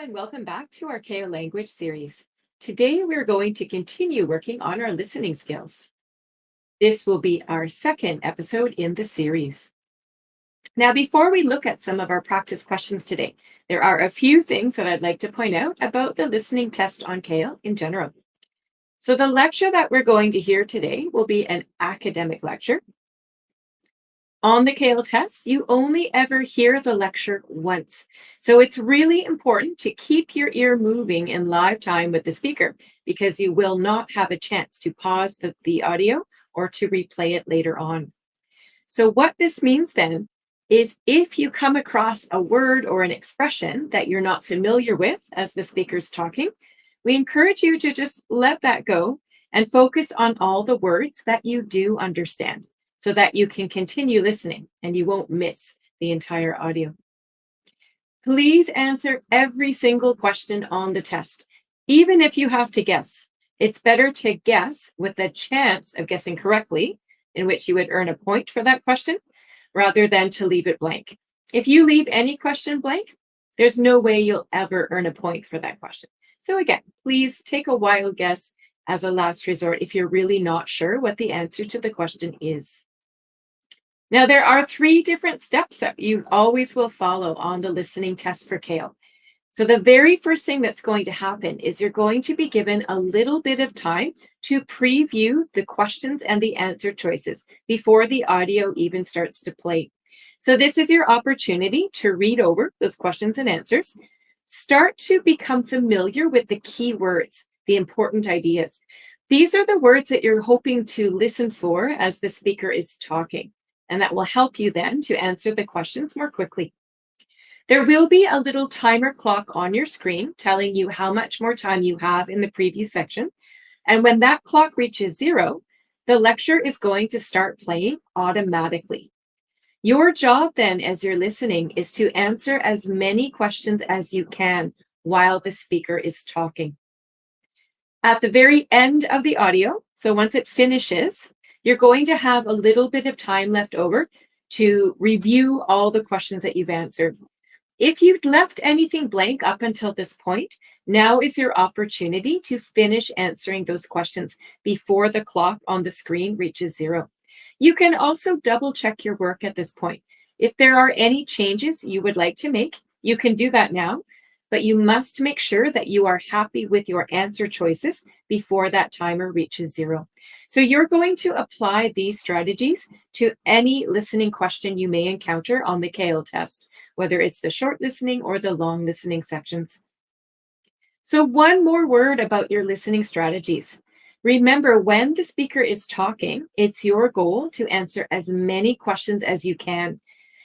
and welcome back to our CAEL language series. Today we're going to continue working on our listening skills. This will be our second episode in the series. Now, before we look at some of our practice questions today, there are a few things that I'd like to point out about the listening test on CAEL in general. So the lecture that we're going to hear today will be an academic lecture. On the CAEL test, you only ever hear the lecture once. So it's really important to keep your ear moving in live time with the speaker because you will not have a chance to pause the audio or to replay it later on. So what this means then is if you come across a word or an expression that you're not familiar with as the speaker's talking, we encourage you to just let that go and focus on all the words that you do understand, so that you can continue listening and you won't miss the entire audio. Please answer every single question on the test, even if you have to guess. It's better to guess with a chance of guessing correctly, in which you would earn a point for that question, rather than to leave it blank. If you leave any question blank, there's no way you'll ever earn a point for that question. So again, please take a wild guess as a last resort if you're really not sure what the answer to the question is. Now, there are 3 different steps that you always will follow on the listening test for CAEL. So the very first thing that's going to happen is you're going to be given a little bit of time to preview the questions and the answer choices before the audio even starts to play. So this is your opportunity to read over those questions and answers. Start to become familiar with the key words, the important ideas. These are the words that you're hoping to listen for as the speaker is talking, and that will help you then to answer the questions more quickly. There will be a little timer clock on your screen telling you how much more time you have in the preview section. And when that clock reaches 0, the lecture is going to start playing automatically. Your job then, as you're listening, is to answer as many questions as you can while the speaker is talking. At the very end of the audio, so once it finishes, you're going to have a little bit of time left over to review all the questions that you've answered. If you've left anything blank up until this point, now is your opportunity to finish answering those questions before the clock on the screen reaches 0. You can also double check your work at this point. If there are any changes you would like to make, you can do that now, but you must make sure that you are happy with your answer choices before that timer reaches 0. So you're going to apply these strategies to any listening question you may encounter on the CAEL test, whether it's the short listening or the long listening sections. So one more word about your listening strategies. Remember, when the speaker is talking, it's your goal to answer as many questions as you can.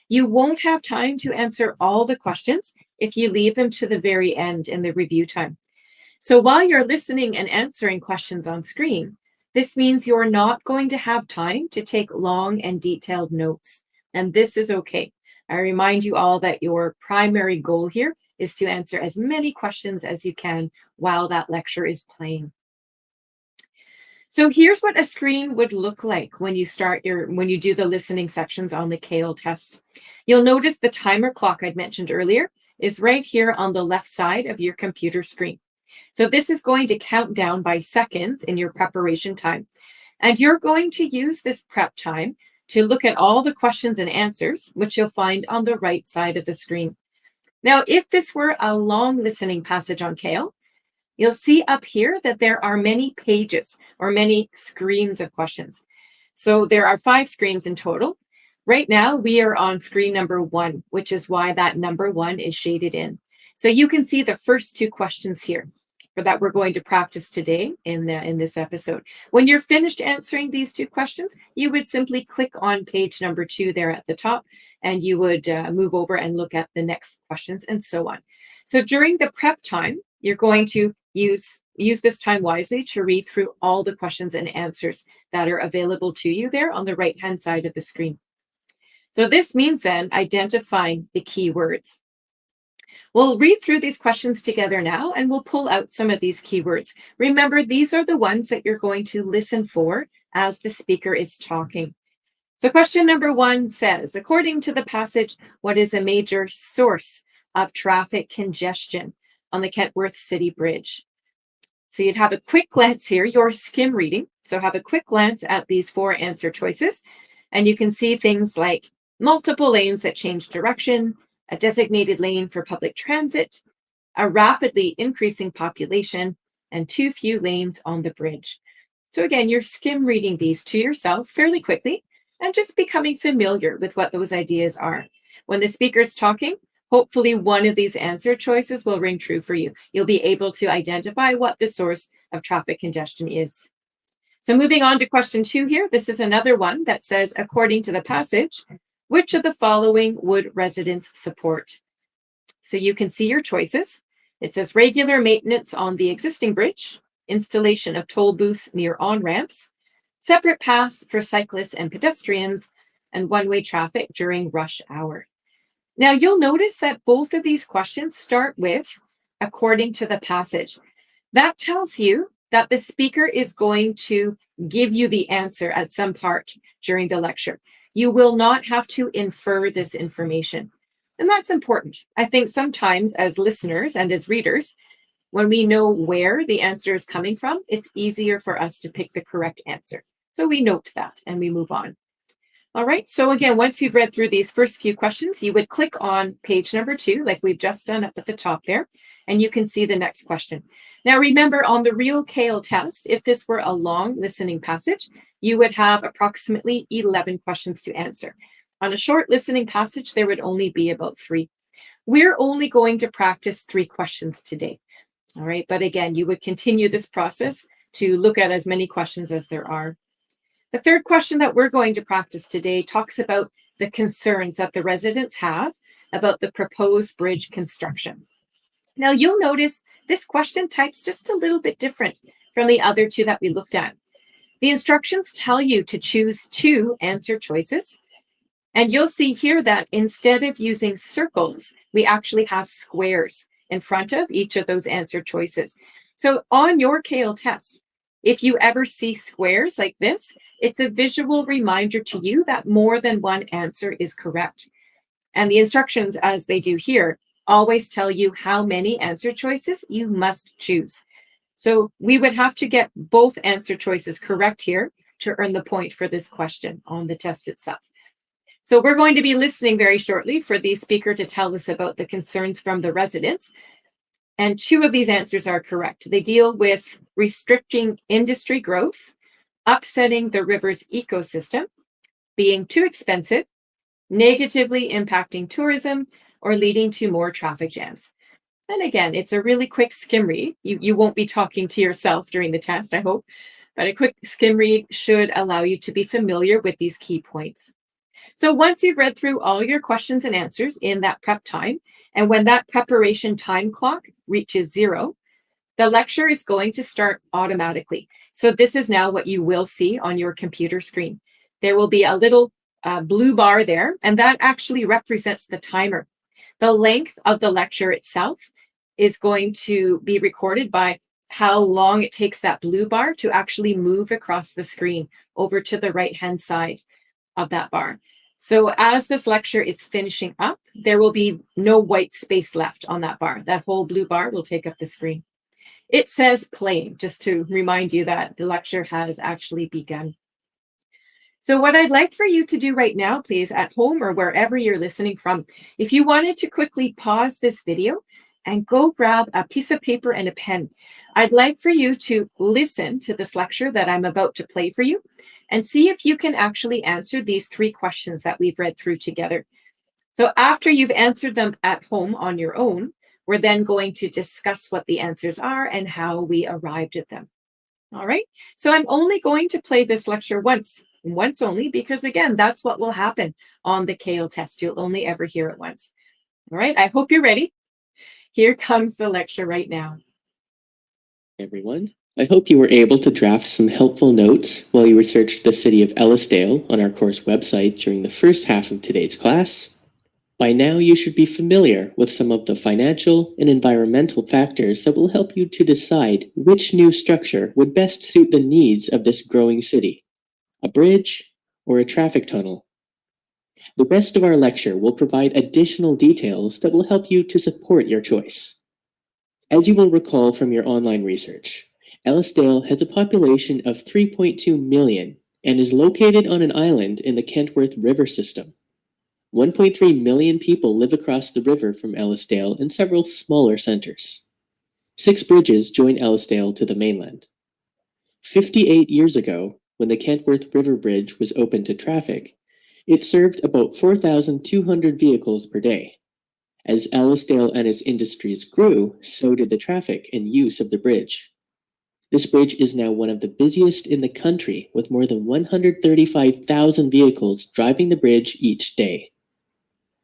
You won't have time to answer all the questions if you leave them to the very end in the review time. So while you're listening and answering questions on screen, this means you're not going to have time to take long and detailed notes. And this is okay. I remind you all that your primary goal here is to answer as many questions as you can while that lecture is playing. So here's what a screen would look like when you do the listening sections on the CAEL test. You'll notice the timer clock I'd mentioned earlier is right here on the left side of your computer screen. So this is going to count down by seconds in your preparation time. And you're going to use this prep time to look at all the questions and answers, which you'll find on the right side of the screen. Now, if this were a long listening passage on CAEL, you'll see up here that there are many pages or many screens of questions. So there are 5 screens in total. Right now, we are on screen number 1, which is why that number 1 is shaded in. So you can see the first 2 questions here that we're going to practice today in this episode. When you're finished answering these 2 questions, you would simply click on page number 2 there at the top, and you would move over and look at the next questions and so on. So during the prep time, you're going to use this time wisely to read through all the questions and answers that are available to you there on the right-hand side of the screen. So this means then identifying the key words. We'll read through these questions together now, and we'll pull out some of these keywords. Remember, these are the ones that you're going to listen for as the speaker is talking. So question number 1 says, according to the passage, what is a major source of traffic congestion? on the Kentworth City Bridge. So you'd have a quick glance here, your skim reading. So have a quick glance at these 4 answer choices, and you can see things like multiple lanes that change direction, a designated lane for public transit, a rapidly increasing population, and too few lanes on the bridge. So again, you're skim reading these to yourself fairly quickly and just becoming familiar with what those ideas are. When the speaker's talking, hopefully one of these answer choices will ring true for you. You'll be able to identify what the source of traffic congestion is. So moving on to question 2 here, this is another one that says, according to the passage, which of the following would residents support? So you can see your choices. It says regular maintenance on the existing bridge, installation of toll booths near on-ramps, separate paths for cyclists and pedestrians, and one-way traffic during rush hour. Now, you'll notice that both of these questions start with, according to the passage. That tells you that the speaker is going to give you the answer at some part during the lecture. You will not have to infer this information. And that's important. I think sometimes as listeners and as readers, when we know where the answer is coming from, it's easier for us to pick the correct answer. So we note that and we move on. All right, so again, once you've read through these first few questions, you would click on page number 2, like we've just done up at the top there, and you can see the next question. Now remember, on the real CAEL test, if this were a long listening passage, you would have approximately 11 questions to answer. On a short listening passage, there would only be about 3. We're only going to practice 3 questions today. All right, but again, you would continue this process to look at as many questions as there are. The third question that we're going to practice today talks about the concerns that the residents have about the proposed bridge construction. Now, you'll notice this question type's just a little bit different from the other 2 that we looked at. The instructions tell you to choose 2 answer choices. And you'll see here that instead of using circles, we actually have squares in front of each of those answer choices. So on your CAEL test, if you ever see squares like this, it's a visual reminder to you that more than one answer is correct. And the instructions, as they do here, always tell you how many answer choices you must choose. So we would have to get both answer choices correct here to earn the point for this question on the test itself. So we're going to be listening very shortly for the speaker to tell us about the concerns from the residents. And 2 of these answers are correct. They deal with restricting industry growth, upsetting the river's ecosystem, being too expensive, negatively impacting tourism, or leading to more traffic jams. And again, it's a really quick skim read. You won't be talking to yourself during the test, I hope, but a quick skim read should allow you to be familiar with these key points. So once you've read through all your questions and answers in that prep time, and when that preparation time clock reaches 0, the lecture is going to start automatically. So this is now what you will see on your computer screen. There will be a little blue bar there, and that actually represents the timer. The length of the lecture itself is going to be recorded by how long it takes that blue bar to actually move across the screen over to the right-hand side of that bar. So as this lecture is finishing up, there will be no white space left on that bar. That whole blue bar will take up the screen. It says playing, just to remind you that the lecture has actually begun. So what I'd like for you to do right now, please, at home or wherever you're listening from, if you wanted to quickly pause this video and go grab a piece of paper and a pen, I'd like for you to listen to this lecture that I'm about to play for you and see if you can actually answer these 3 questions that we've read through together. So after you've answered them at home on your own, we're then going to discuss what the answers are and how we arrived at them. All right, so I'm only going to play this lecture once only, because again, that's what will happen on the CAEL test. You'll only ever hear it once. All right, I hope you're ready. Here comes the lecture right now. Everyone, I hope you were able to draft some helpful notes while you researched the city of Ellisdale on our course website during the first half of today's class. By now, you should be familiar with some of the financial and environmental factors that will help you to decide which new structure would best suit the needs of this growing city, a bridge or a traffic tunnel. The rest of our lecture will provide additional details that will help you to support your choice. As you will recall from your online research, Ellisdale has a population of 3.2 million and is located on an island in the Kentworth River system. 1.3 million people live across the river from Ellisdale in several smaller centers. 6 bridges join Ellisdale to the mainland. 58 years ago, when the Kentworth River Bridge was open to traffic, it served about 4,200 vehicles per day. As Ellisdale and its industries grew, so did the traffic and use of the bridge. This bridge is now one of the busiest in the country, with more than 135,000 vehicles driving the bridge each day.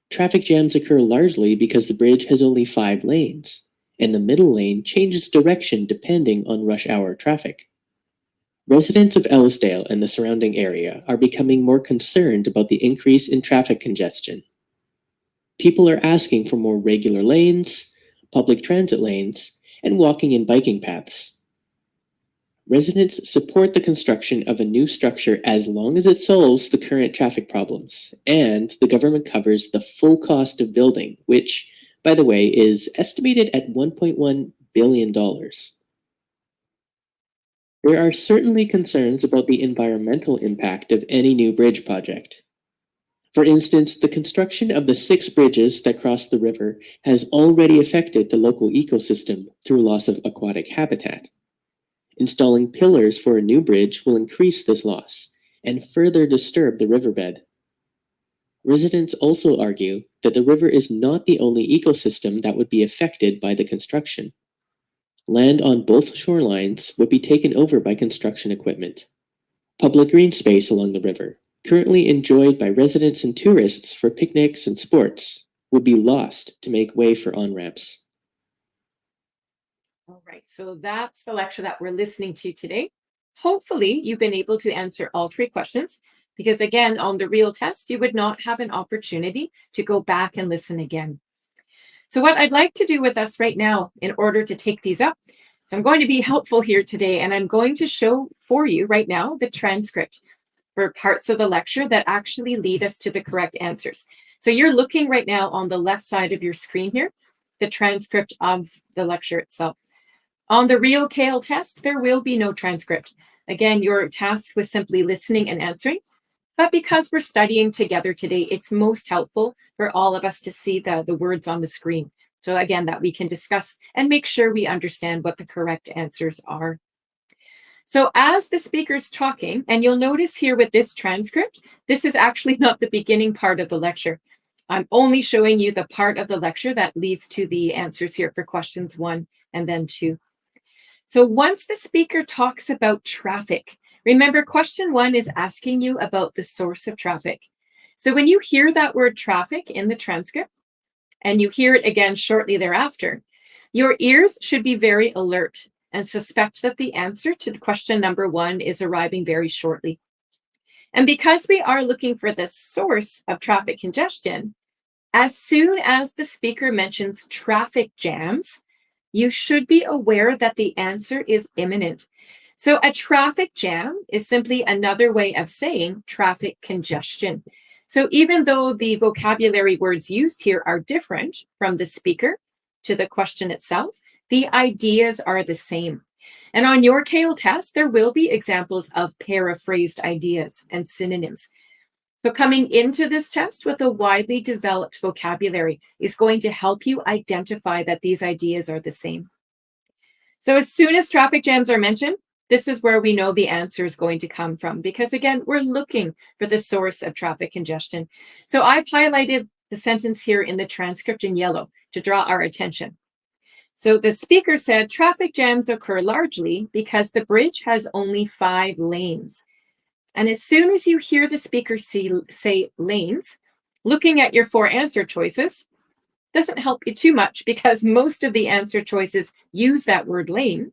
Traffic jams occur largely because the bridge has only 5 lanes, and the middle lane changes direction depending on rush hour traffic. Residents of Ellisdale and the surrounding area are becoming more concerned about the increase in traffic congestion. People are asking for more regular lanes, public transit lanes, and walking and biking paths. Residents support the construction of a new structure as long as it solves the current traffic problems, and the government covers the full cost of building, which, by the way, is estimated at $1.1 billion. There are certainly concerns about the environmental impact of any new bridge project. For instance, the construction of the 6 bridges that cross the river has already affected the local ecosystem through loss of aquatic habitat. Installing pillars for a new bridge will increase this loss and further disturb the riverbed. Residents also argue that the river is not the only ecosystem that would be affected by the construction. Land on both shorelines would be taken over by construction equipment. Public green space along the river, currently enjoyed by residents and tourists for picnics and sports, would be lost to make way for on-ramps. All right, so that's the lecture that we're listening to today. Hopefully, you've been able to answer all 3 questions, because again, on the real test, you would not have an opportunity to go back and listen again. So what I'd like to do with us right now in order to take these up, so I'm going to be helpful here today, and I'm going to show for you right now the transcript for parts of the lecture that actually lead us to the correct answers. So you're looking right now on the left side of your screen here, the transcript of the lecture itself. On the real CAEL test, there will be no transcript. Again, you're tasked with simply listening and answering. But because we're studying together today, it's most helpful for all of us to see the words on the screen. So again, that we can discuss and make sure we understand what the correct answers are. So as the speaker's talking, and you'll notice here with this transcript, this is actually not the beginning part of the lecture. I'm only showing you the part of the lecture that leads to the answers here for questions 1 and then 2. So once the speaker talks about traffic, remember question 1 is asking you about the source of traffic. So when you hear that word traffic in the transcript, and you hear it again shortly thereafter, your ears should be very alert and suspect that the answer to the question number 1 is arriving very shortly. And because we are looking for the source of traffic congestion, as soon as the speaker mentions traffic jams, you should be aware that the answer is imminent. So a traffic jam is simply another way of saying traffic congestion. So even though the vocabulary words used here are different from the speaker to the question itself, the ideas are the same. And on your CAEL test, there will be examples of paraphrased ideas and synonyms. So coming into this test with a widely developed vocabulary is going to help you identify that these ideas are the same. So as soon as traffic jams are mentioned, this is where we know the answer is going to come from, because again, we're looking for the source of traffic congestion. So I've highlighted the sentence here in the transcript in yellow to draw our attention. So the speaker said traffic jams occur largely because the bridge has only 5 lanes. And as soon as you hear the speaker say lanes, looking at your 4 answer choices doesn't help you too much, because most of the answer choices use that word lane,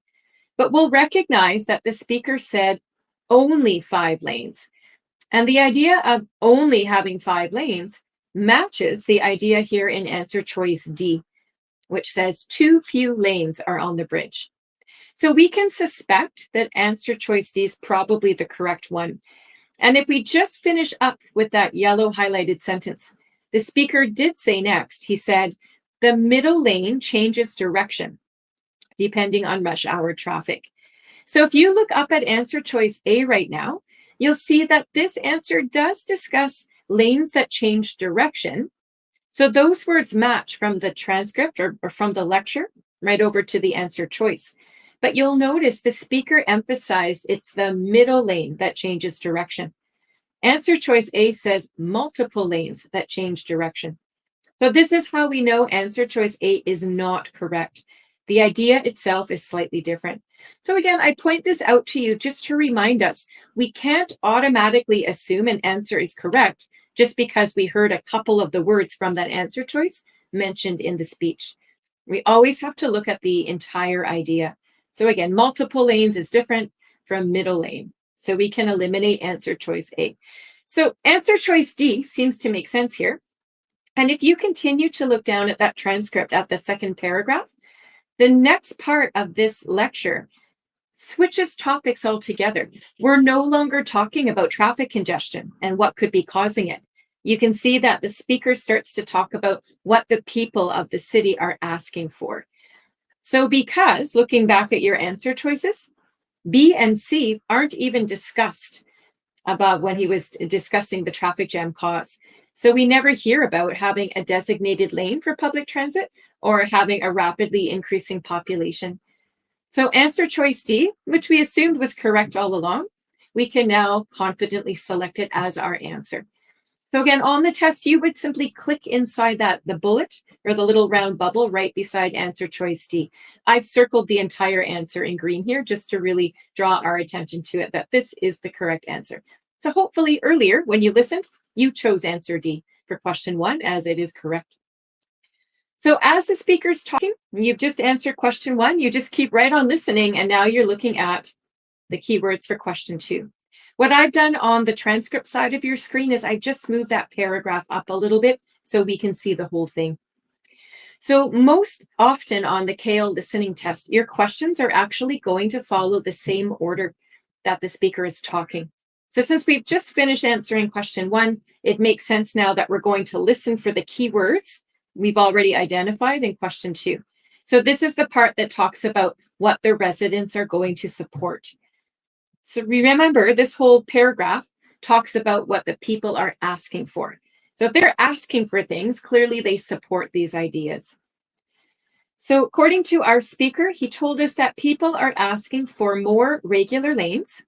but we'll recognize that the speaker said only 5 lanes. And the idea of only having 5 lanes matches the idea here in answer choice D, which says too few lanes are on the bridge. So we can suspect that answer choice D is probably the correct one. And if we just finish up with that yellow highlighted sentence, the speaker did say next, he said, the middle lane changes direction. depending on rush hour traffic. So if you look up at answer choice A right now, you'll see that this answer does discuss lanes that change direction. So those words match from the transcript or from the lecture right over to the answer choice. But you'll notice the speaker emphasized it's the middle lane that changes direction. Answer choice A says multiple lanes that change direction. So this is how we know answer choice A is not correct. The idea itself is slightly different. So again, I point this out to you just to remind us, we can't automatically assume an answer is correct just because we heard a couple of the words from that answer choice mentioned in the speech. We always have to look at the entire idea. So again, multiple lanes is different from middle lane. So we can eliminate answer choice A. So answer choice D seems to make sense here. And if you continue to look down at that transcript at the second paragraph, the next part of this lecture switches topics altogether. We're no longer talking about traffic congestion and what could be causing it. You can see that the speaker starts to talk about what the people of the city are asking for. So because, looking back at your answer choices, B and C aren't even discussed about when he was discussing the traffic jam cause. So we never hear about having a designated lane for public transit or having a rapidly increasing population. So answer choice D, which we assumed was correct all along, we can now confidently select it as our answer. So again, on the test, you would simply click inside the bullet or the little round bubble right beside answer choice D. I've circled the entire answer in green here just to really draw our attention to it, that this is the correct answer. So hopefully earlier when you listened, you chose answer D for question 1 as it is correct. So as the speaker's talking, you've just answered question 1, you just keep right on listening, and now you're looking at the keywords for question 2. What I've done on the transcript side of your screen is I just moved that paragraph up a little bit so we can see the whole thing. So most often on the CAEL listening test, your questions are actually going to follow the same order that the speaker is talking. So since we've just finished answering question 1, it makes sense now that we're going to listen for the keywords we've already identified in question 2. So this is the part that talks about what the residents are going to support. So remember, this whole paragraph talks about what the people are asking for. So if they're asking for things, clearly they support these ideas. So according to our speaker, he told us that people are asking for more regular lanes,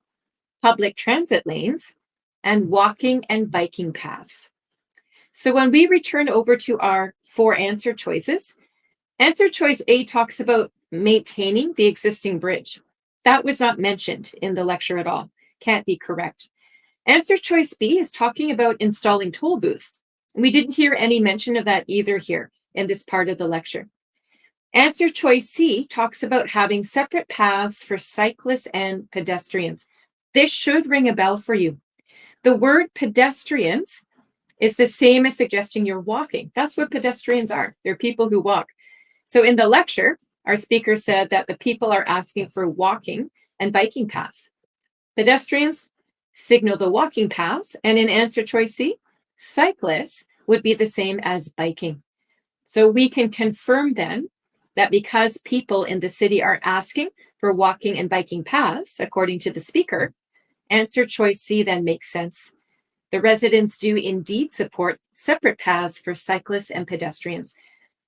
public transit lanes, and walking and biking paths. So when we return over to our 4 answer choices, answer choice A talks about maintaining the existing bridge. That was not mentioned in the lecture at all. Can't be correct. Answer choice B is talking about installing toll booths. We didn't hear any mention of that either here in this part of the lecture. Answer choice C talks about having separate paths for cyclists and pedestrians. This should ring a bell for you. The word pedestrians is the same as suggesting you're walking. That's what pedestrians are. They're people who walk. So in the lecture, our speaker said that the people are asking for walking and biking paths. Pedestrians signal the walking paths, and in answer choice C, cyclists would be the same as biking. So we can confirm then that because people in the city are asking for walking and biking paths, according to the speaker, answer choice C then makes sense. The residents do indeed support separate paths for cyclists and pedestrians.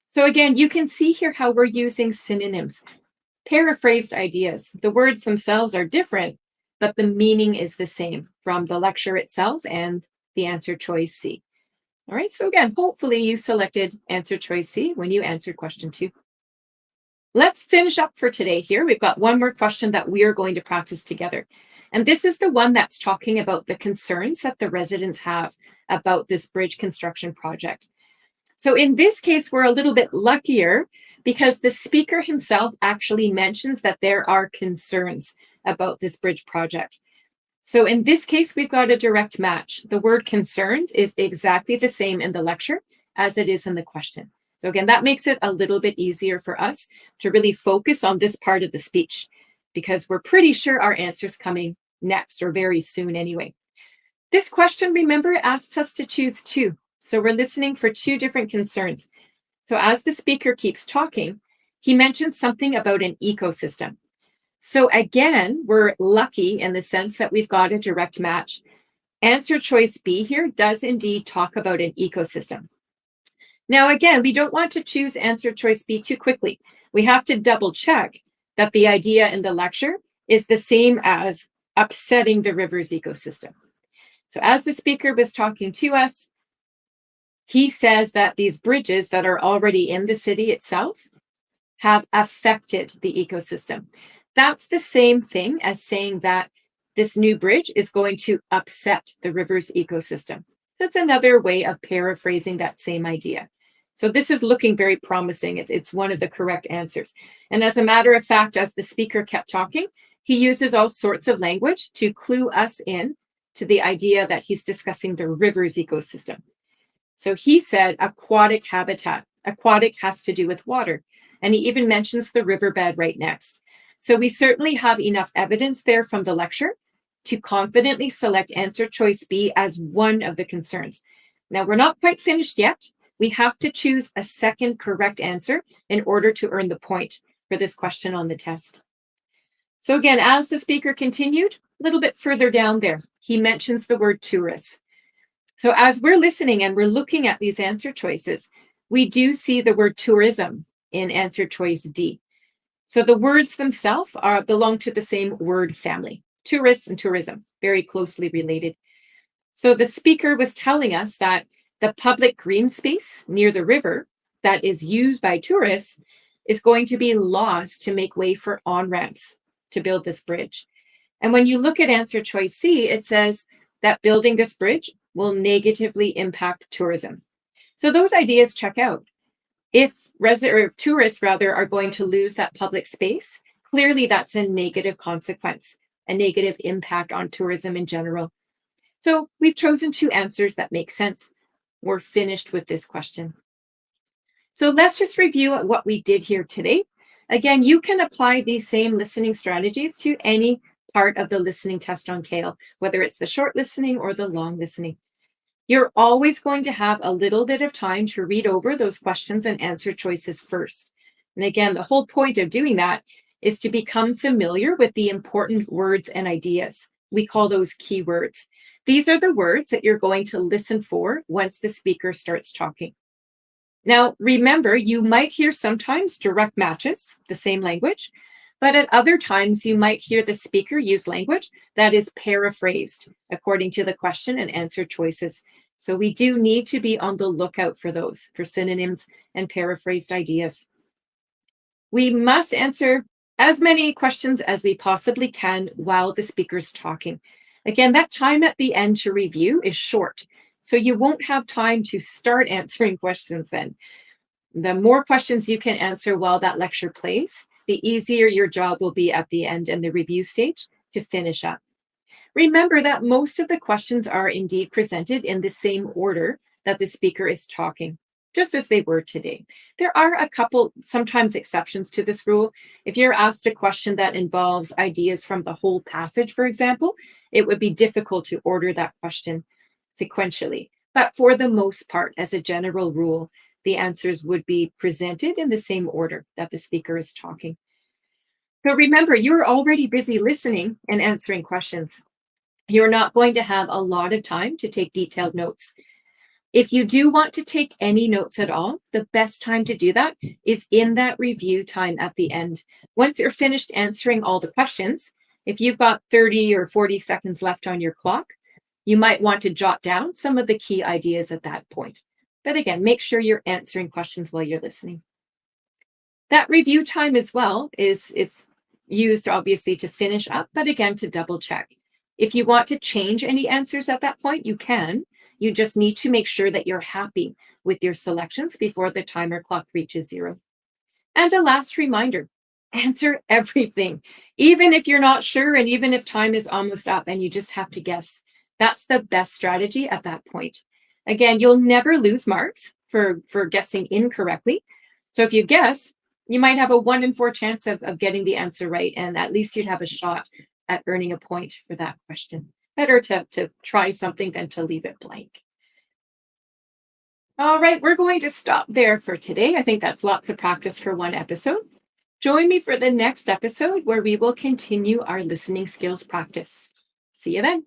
So again, you can see here how we're using synonyms, paraphrased ideas. The words themselves are different, but the meaning is the same from the lecture itself and the answer choice C. All right, so again, hopefully you selected answer choice C when you answered question 2. Let's finish up for today here. We've got one more question that we are going to practice together. And this is the one that's talking about the concerns that the residents have about this bridge construction project. So in this case, we're a little bit luckier because the speaker himself actually mentions that there are concerns about this bridge project. So in this case, we've got a direct match. The word concerns is exactly the same in the lecture as it is in the question. So again, that makes it a little bit easier for us to really focus on this part of the speech because we're pretty sure our answer's coming next or very soon anyway. This question, remember, asks us to choose 2. So we're listening for 2 different concerns. So as the speaker keeps talking, he mentioned something about an ecosystem. So again, we're lucky in the sense that we've got a direct match. Answer choice B here does indeed talk about an ecosystem. Now, again, we don't want to choose answer choice B too quickly. We have to double check that the idea in the lecture is the same as upsetting the river's ecosystem. So as the speaker was talking to us, he says that these bridges that are already in the city itself have affected the ecosystem. That's the same thing as saying that this new bridge is going to upset the river's ecosystem. That's another way of paraphrasing that same idea. So this is looking very promising. It's one of the correct answers. And as a matter of fact, as the speaker kept talking, he uses all sorts of language to clue us in to the idea that he's discussing the river's ecosystem. So he said aquatic habitat. Aquatic has to do with water. And he even mentions the riverbed right next. So we certainly have enough evidence there from the lecture to confidently select answer choice B as one of the concerns. Now, we're not quite finished yet. We have to choose a second correct answer in order to earn the point for this question on the test. So again, as the speaker continued, a little bit further down there, he mentions the word tourists. So as we're listening and we're looking at these answer choices, we do see the word tourism in answer choice D. So the words themselves belong to the same word family. Tourists and tourism, very closely related. So the speaker was telling us that the public green space near the river that is used by tourists is going to be lost to make way for on-ramps to build this bridge. And when you look at answer choice C, it says that building this bridge will negatively impact tourism. So those ideas check out. If tourists are going to lose that public space, clearly that's a negative consequence, a negative impact on tourism in general. So we've chosen two answers that make sense. We're finished with this question. So let's just review what we did here today. Again, you can apply these same listening strategies to any part of the listening test on CAEL, whether it's the short listening or the long listening. You're always going to have a little bit of time to read over those questions and answer choices first. And again, the whole point of doing that is to become familiar with the important words and ideas. We call those keywords. These are the words that you're going to listen for once the speaker starts talking. Now, remember, you might hear sometimes direct matches, the same language, but at other times you might hear the speaker use language that is paraphrased according to the question and answer choices. So we do need to be on the lookout for those, for synonyms and paraphrased ideas. We must answer as many questions as we possibly can while the speaker's talking. Again, that time at the end to review is short, so you won't have time to start answering questions then. The more questions you can answer while that lecture plays, the easier your job will be at the end and the review stage to finish up. Remember that most of the questions are indeed presented in the same order that the speaker is talking, just as they were today. There are a couple, sometimes exceptions to this rule. If you're asked a question that involves ideas from the whole passage, for example, it would be difficult to order that question sequentially. But for the most part, as a general rule, the answers would be presented in the same order that the speaker is talking. So remember, you're already busy listening and answering questions. You're not going to have a lot of time to take detailed notes. If you do want to take any notes at all, the best time to do that is in that review time at the end. Once you're finished answering all the questions, if you've got 30 or 40 seconds left on your clock, you might want to jot down some of the key ideas at that point. But again, make sure you're answering questions while you're listening. That review time as well it's used obviously to finish up, but again, to double check. If you want to change any answers at that point, you can. You just need to make sure that you're happy with your selections before the timer clock reaches 0. And a last reminder, answer everything, even if you're not sure and even if time is almost up and you just have to guess. That's the best strategy at that point. Again, you'll never lose marks for guessing incorrectly. So if you guess, you might have a 1 in 4 chance of getting the answer right, and at least you'd have a shot at earning a point for that question. Better to try something than to leave it blank. All right, we're going to stop there for today. I think that's lots of practice for one episode. Join me for the next episode where we will continue our listening skills practice. See you then.